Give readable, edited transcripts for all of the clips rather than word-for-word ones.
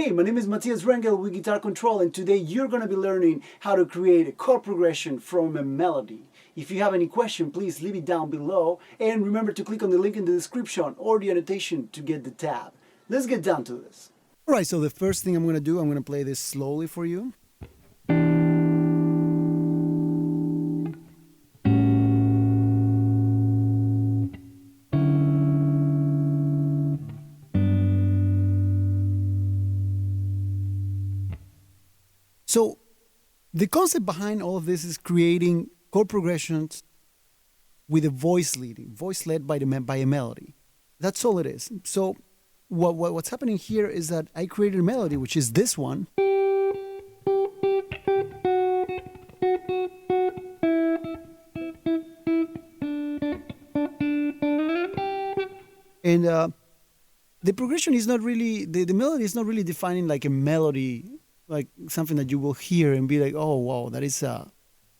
Hey, my name is Matias Rengel with Guitar Control, and today you're going to be learning how to create a chord progression from a melody. If you have any question, please leave it down below, and remember to click on the link in the description or the annotation to get the tab. Let's get down to this. Alright, so the first thing I'm going to do, I'm going to play this slowly for you. So the concept behind all of this is creating chord progressions with a voice leading, voice led by a melody. That's all it is. So what's happening here is that I created a melody, which is this one. And the progression is not really, the melody is not really defining like a melody, like something that you will hear and be like, oh, wow, that is a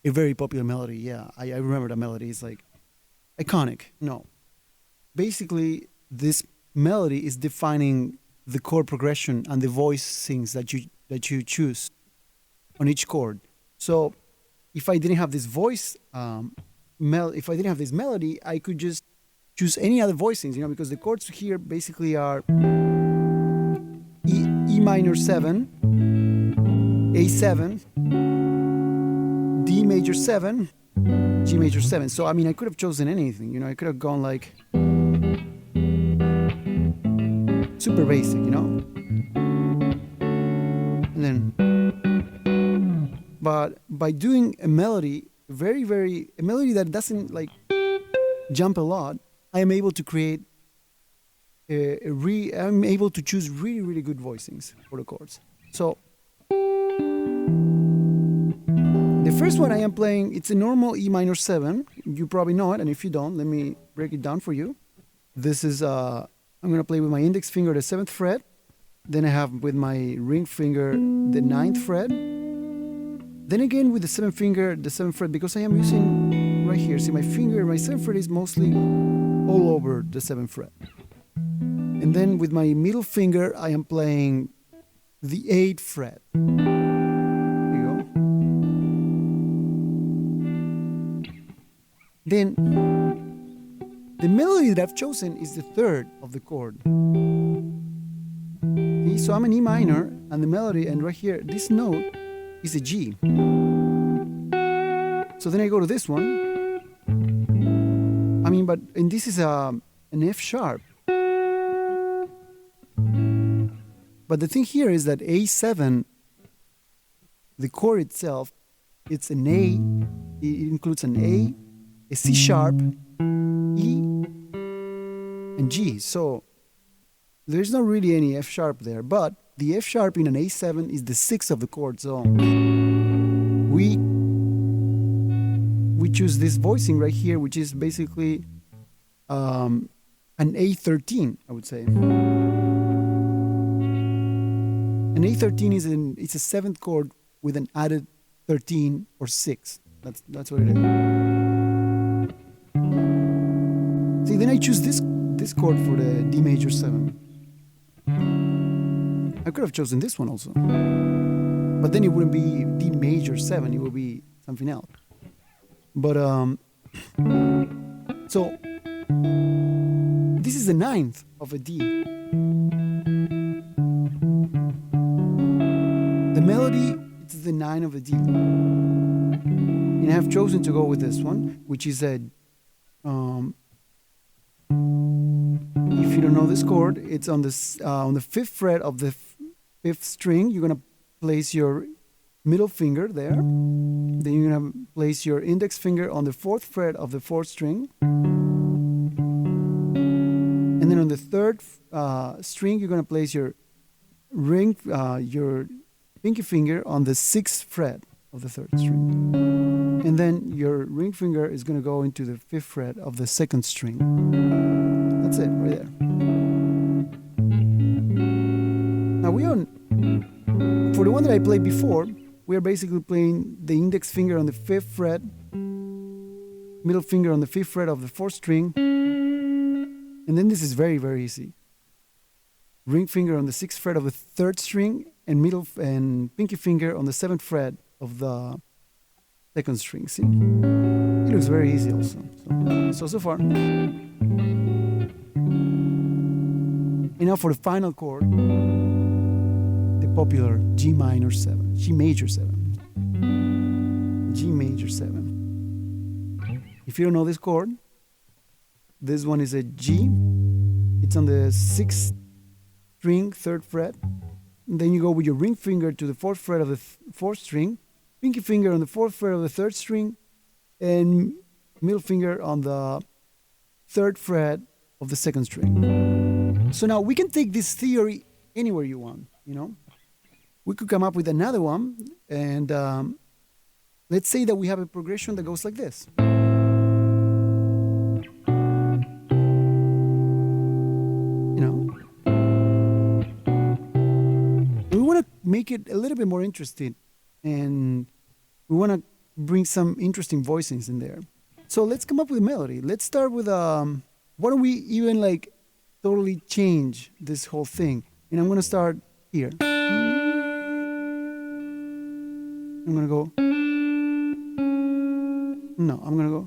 very popular melody. Yeah, I remember that melody. It's like iconic. No. Basically, this melody is defining the chord progression and the voicings that you choose on each chord. So if I didn't have this voice, if I didn't have this melody, I could just choose any other voicings, because the chords here basically are E minor 7, A7, D major 7, G major 7. So, I mean, I could have chosen anything, I could have gone like super basic, And then, but by doing a melody, a melody that doesn't like jump a lot, I am able to create I'm able to choose really, really good voicings for the chords. So the first one I am playing, it's a normal E minor 7. You probably know it, and if you don't, let me break it down for you. This is, I'm going to play with my index finger the 7th fret. Then I have with my ring finger the 9th fret. Then again with the 7th finger, the 7th fret, because I am using right here. See, my 7th fret is mostly all over the 7th fret. And then with my middle finger, I am playing the 8th fret. There you go. Then the melody that I've chosen is the 3rd of the chord. Okay, so I'm an E minor, and the melody, and right here, this note is a G. So then I go to this one. I mean, and this is an F sharp. But the thing here is that A7, the chord itself, it's an A. It includes an A, a C sharp, E, and G. So there's not really any F sharp there, but the F sharp in an A7 is the 6th of the chord. So we choose this voicing right here, which is basically an A13, I would say. An A13 it's a 7th chord with an added 13 or 6. That's what it is. See, then I choose this chord for the D major 7. I could have chosen this one also, but then it wouldn't be D major 7. It would be something else. But so this is the 9th of a D. The melody, it's the 9 of a D. And I have chosen to go with this one, which is a, if you don't know this chord, it's on the 5th fret of the 5th string. You're going to place your middle finger there. Then you're going to place your index finger on the 4th fret of the 4th string. And then on the 3rd string, you're going to place your pinky finger on the 6th fret of the 3rd string. And then your ring finger is going to go into the 5th fret of the 2nd string. That's it, right there. Now for the one that I played before, we are basically playing the index finger on the 5th fret, middle finger on the 5th fret of the 4th string, and then this is very, very easy. ring finger on the 6th fret of the 3rd string, and middle and pinky finger on the 7th fret of the 2nd string. See? It looks very easy also. So far. And now for the final chord, the popular G minor 7, G major 7. G major 7. If you don't know this chord, this one is a G. It's on the 6th string, 3rd fret. And then you go with your ring finger to the 4th fret of the 4th string, pinky finger on the 4th fret of the 3rd string, and middle finger on the 3rd fret of the 2nd string. So now we can take this theory anywhere you want, you know. We could come up with another one, and let's say that we have a progression that goes like this. You know, we want to make it a little bit more interesting, and we want to bring some interesting voicings in there. So let's come up with a melody. Let's start with why don't we even like totally change this whole thing? And I'm gonna start here. I'm gonna go. No, I'm gonna go.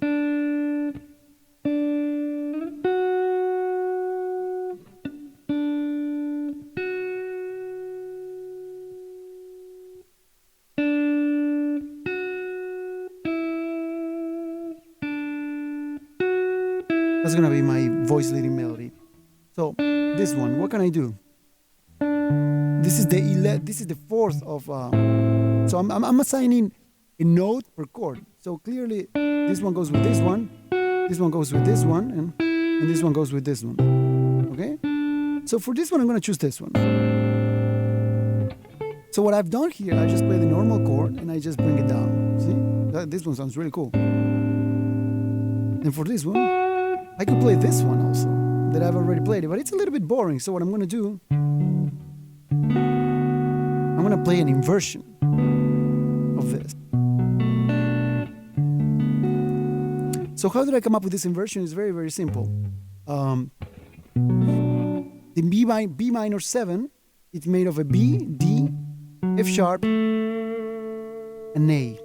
That's gonna be my voice leading melody. So this one, what can I do? This is the 4th of. So I'm assigning a note per chord. So clearly, this one goes with this one, this one goes with this one, and this one goes with this one. Okay. So for this one, I'm gonna choose this one. So what I've done here, I just play the normal chord and I just bring it down. See, this one sounds really cool. And for this one, I could play this one also, that I've already played it, but it's a little bit boring. So what I'm going to do, I'm going to play an inversion of this. So how did I come up with this inversion? It's very, very simple. The B minor 7, it's made of a B, D, F sharp, and A.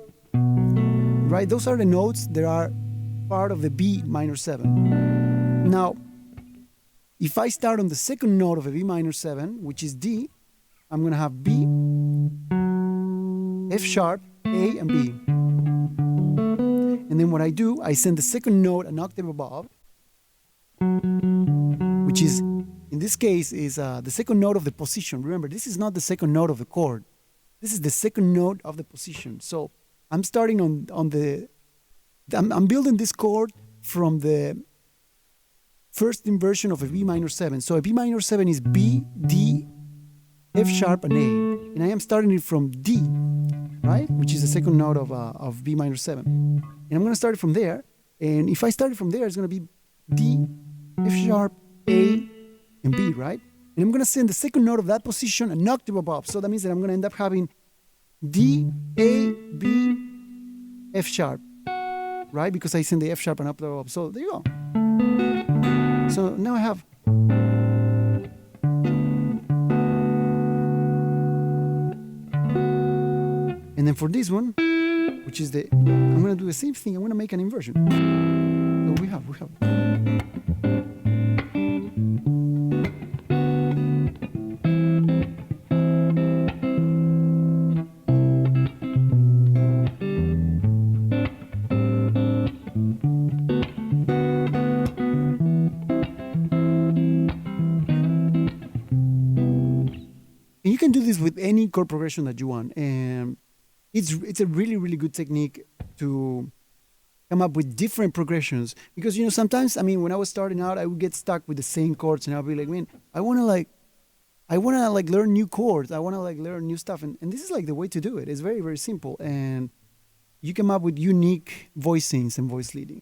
Right? Those are the notes that are part of the B minor 7. Now, if I start on the 2nd note of a B minor 7, which is D, I'm going to have B, F sharp, A, and B. And then what I do, I send the 2nd note an octave above, which is, in this case, is the 2nd note of the position. Remember, this is not the 2nd note of the chord. This is the 2nd note of the position. So I'm starting on the... I'm building this chord from the first inversion of a B minor 7. So a B minor 7 is B, D, F sharp, and A. And I am starting it from D, right? Which is the 2nd note of B minor 7. And I'm going to start it from there. And if I start it from there, it's going to be D, F sharp, A, and B, right? And I'm going to send the 2nd note of that position an octave above. So that means that I'm going to end up having D, A, B, F sharp. Right? Because I send the F sharp and up. So there you go. So now I have. And then for this one, which is the, I'm going to do the same thing. I'm going to make an inversion. So we have. You can do this with any chord progression that you want, and it's a really, really good technique to come up with different progressions. Because, you know, sometimes, I mean, when I was starting out, I would get stuck with the same chords, and I'll be like, man, I want to learn new chords. I want to learn new stuff, and this is like the way to do it. It's very, very simple, and you come up with unique voicings and voice leading.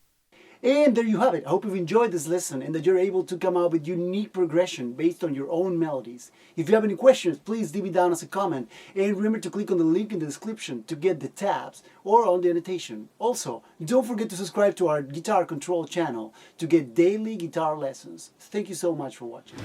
And there you have it. I hope you've enjoyed this lesson and that you're able to come up with unique progression based on your own melodies. If you have any questions, please leave it down as a comment. And remember to click on the link in the description to get the tabs or on the annotation. Also, don't forget to subscribe to our Guitar Control channel to get daily guitar lessons. Thank you so much for watching.